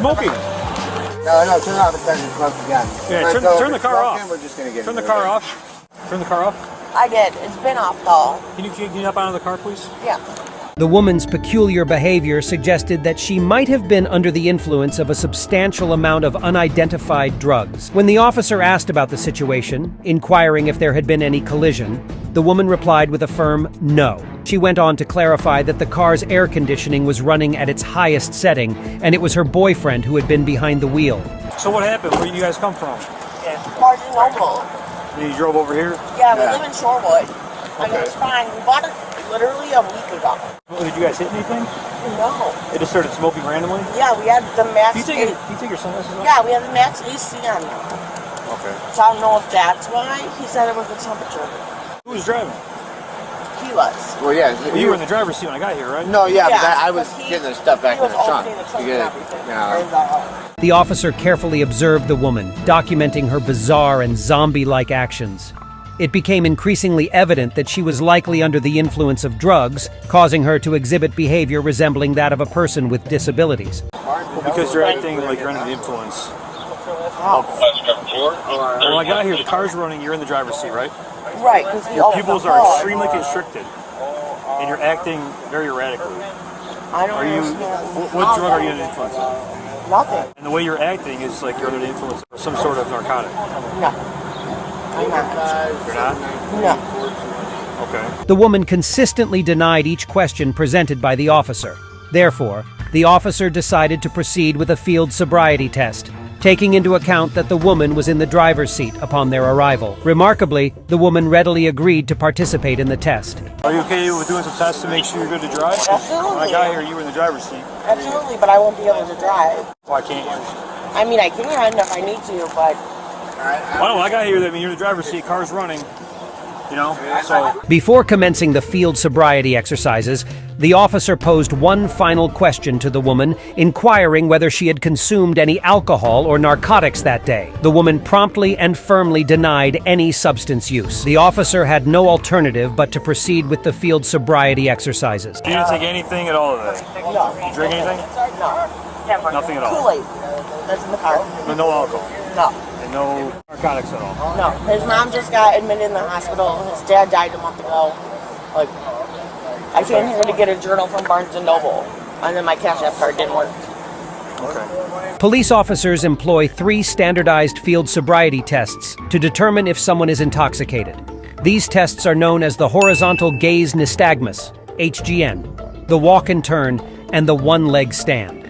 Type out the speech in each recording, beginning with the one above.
smoking. No, turn off the smoke again. Yeah, turn the car off. We're just gonna get turn the car off. Turn the car off. I did. It's been off though. Can you hop out of the car, please? Yeah. The woman's peculiar behavior suggested that she might have been under the influence of a substantial amount of unidentified drugs. When the officer asked about the situation, inquiring if there had been any collision, the woman replied with a firm no. She went on to clarify that the car's air conditioning was running at its highest setting, and it was her boyfriend who had been behind the wheel. So what happened? Where did you guys come from? Barnes & Noble. You drove over here? Yeah, we live in Shorewood. And it was fine. We bought it literally a week ago. Did you guys hit anything? No. It just started smoking randomly? Yeah, we had the max. Can you take your sunglasses off? Yeah, we had the max AC on there. Okay. So I don't know if that's why. He said it was the temperature. Who was driving? He was. Well, yeah. You were in the driver's seat when I got here, right? No, yeah, Yeah, but I was but getting the stuff back in the trunk. He was opening the trunk To get and it, everything. yeah. The officer carefully observed the woman, documenting her bizarre and zombie-like actions. It became increasingly evident that she was likely under the influence of drugs, causing her to exhibit behavior resembling that of a person with disabilities. Well, because you're acting like you're under the influence. When I got here, the car's running, you're in the driver's seat, right? Right, because Your pupils are extremely constricted, and you're acting very erratically. I don't Are you? understand. What drug are you under the influence of? Nothing. And the way you're acting is like you're under the influence of some sort of narcotic. No. I'm not. You're not? No. Okay. The woman consistently denied each question presented by the officer. Therefore, the officer decided to proceed with a field sobriety test, taking into account that the woman was in the driver's seat upon their arrival. Remarkably, the woman readily agreed to participate in the test. Are you okay with doing some tests to make sure you're good to drive? Absolutely. When I got here, you were in the driver's seat. Absolutely, but I won't be able to drive. Why can't you? I mean, I can if I need to, but... Well, when I got here, I mean, you're in the driver's seat, car's running, you know, so... Before commencing the field sobriety exercises, the officer posed one final question to the woman, inquiring whether she had consumed any alcohol or narcotics that day. The woman promptly and firmly denied any substance use. The officer had no alternative but to proceed with the field sobriety exercises. You didn't take anything at all today? No. Did you drink anything? No. Never. Nothing at all? Kool-Aid. That's in the car. No alcohol? No. And no narcotics at all? No. His mom just got admitted in the hospital. His dad died a month ago. Like, I came here to get a journal from Barnes & Noble, and then my Cash App card didn't work. Okay. Police officers employ 3 standardized field sobriety tests to determine if someone is intoxicated. These tests are known as the horizontal gaze nystagmus, HGN, the walk and turn, and the one-leg stand.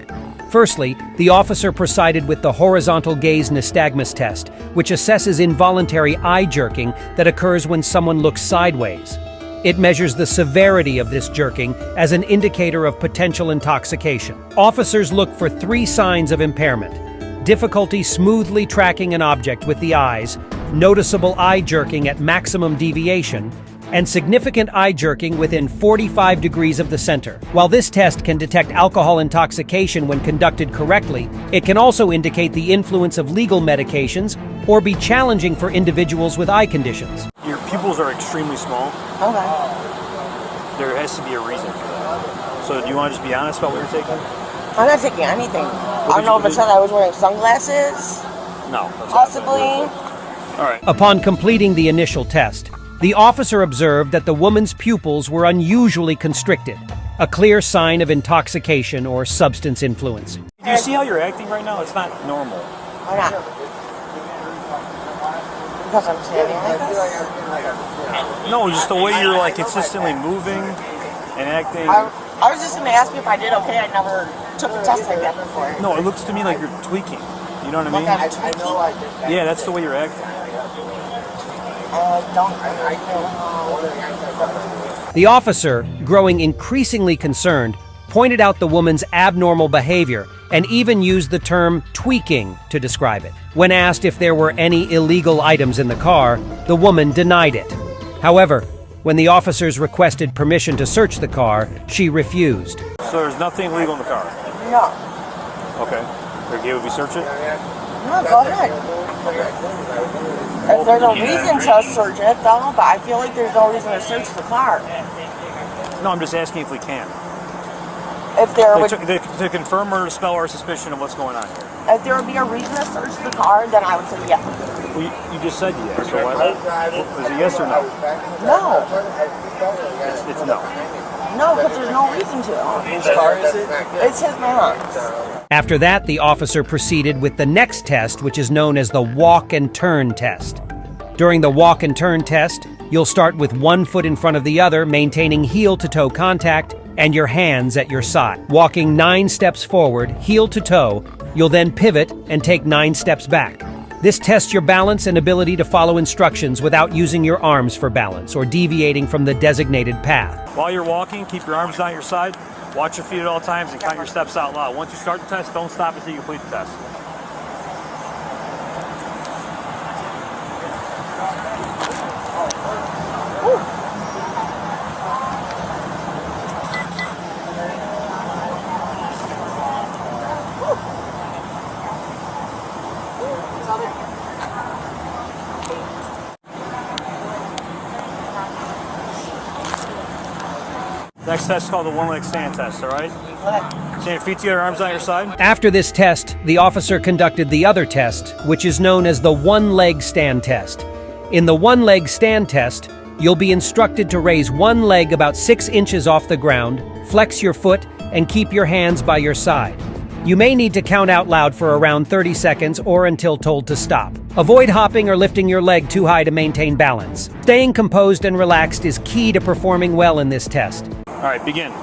Firstly, the officer proceeded with the horizontal gaze nystagmus test, which assesses involuntary eye jerking that occurs when someone looks sideways. It measures the severity of this jerking as an indicator of potential intoxication. Officers look for 3 signs of impairment: difficulty smoothly tracking an object with the eyes, noticeable eye jerking at maximum deviation, and significant eye jerking within 45 degrees of the center. While this test can detect alcohol intoxication when conducted correctly, it can also indicate the influence of legal medications or be challenging for individuals with eye conditions. Your pupils are extremely small. Okay. There has to be a reason for that. So do you want to just be honest about what you're taking? I'm not taking anything. I don't know if it said I was wearing sunglasses. No. That's Possibly. All right. Upon completing the initial test, the officer observed that the woman's pupils were unusually constricted, a clear sign of intoxication or substance influence. Do you see how you're acting right now? It's not normal. Why not? Because I'm standing like this? No, just the way you're like consistently moving and acting. I was just going to ask you if I did okay. I never took a test like that before. No, it looks to me like you're tweaking. You know what I mean? Like I'm tweaking? Yeah, that's the way you're acting. The officer, growing increasingly concerned, pointed out the woman's abnormal behavior and even used the term tweaking to describe it. When asked if there were any illegal items in the car, the woman denied it. However, when the officers requested permission to search the car, she refused. So there's nothing illegal in the car? No. Okay. Are you okay if we search it? No, go ahead. If there's a reason to search it, though, but I feel like there's no reason to search the car. No, I'm just asking if we can. if there would To confirm or dispel our suspicion of what's going on here. if there would be a reason to search the car, then I would say yes. Well, you just said yes, so why? Was it yes or no? No. It's no. No, because there's no reason to. Whose car is it? It's his man's. After that, the officer proceeded with the next test, which is known as the walk and turn test. During the walk and turn test, you'll start with one foot in front of the other, maintaining heel-to-toe contact, and your hands at your side. Walking 9 steps forward, heel to toe, you'll then pivot and take 9 steps back. This tests your balance and ability to follow instructions without using your arms for balance or deviating from the designated path. While you're walking, keep your arms down your side, watch your feet at all times, and count your steps out loud. Once you start the test, don't stop until you complete the test. Next test is called the one-leg stand test, all right? Stand your feet together, arms on your side. After this test, the officer conducted the other test, which is known as the one-leg stand test. In the one-leg stand test, you'll be instructed to raise one leg about 6 inches off the ground, flex your foot, and keep your hands by your side. You may need to count out loud for around 30 seconds or until told to stop. Avoid hopping or lifting your leg too high to maintain balance. Staying composed and relaxed is key to performing well in this test. All right, begin.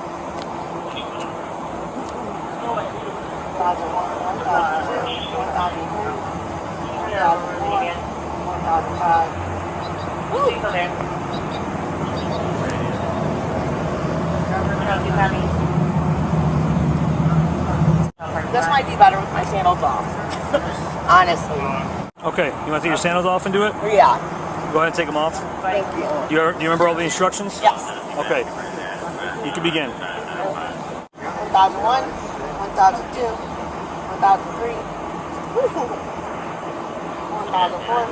This might be better with my sandals off. Honestly. Okay, you want to take your sandals off and do it? Yeah. Go ahead and take them off. Thank you. Do you remember all the instructions? Yes. Okay, you can begin. 1001, 1002, 1003, 1004,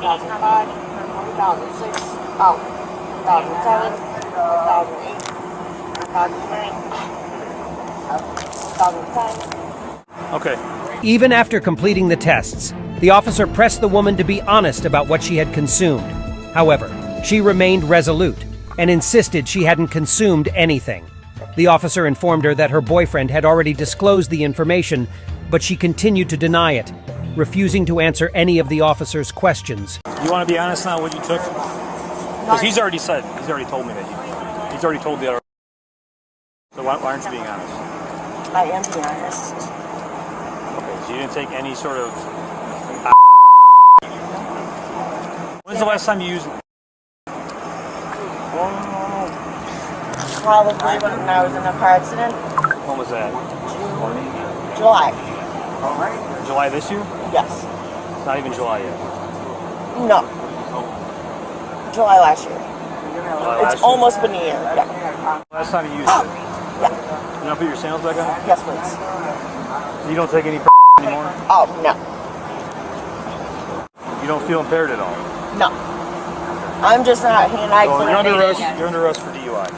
1005, 1006, 1007, 1008, 1009, 2010. Okay. Even after completing the tests, the officer pressed the woman to be honest about what she had consumed. However, she remained resolute and insisted she hadn't consumed anything. The officer informed her that her boyfriend had already disclosed the information, but she continued to deny it, refusing to answer any of the officer's questions. You want to be honest now what you took? Because he's already told me that he's already told the other. So why aren't you being honest? I am being honest. Okay, so you didn't take any sort of. When's the last time you used? Probably when I was in a car accident. When was that? July. July this year? Yes. It's not even July yet. No. July last year. July last It's year? almost been a year. Yeah. Last time you used it. Yeah. You want to put your sandals back on? Yes, please. You don't take any anymore? Oh, no. You don't feel impaired at all? No. I'm just not hand-eye So you're under coordinated. arrest. You're under arrest for DUI.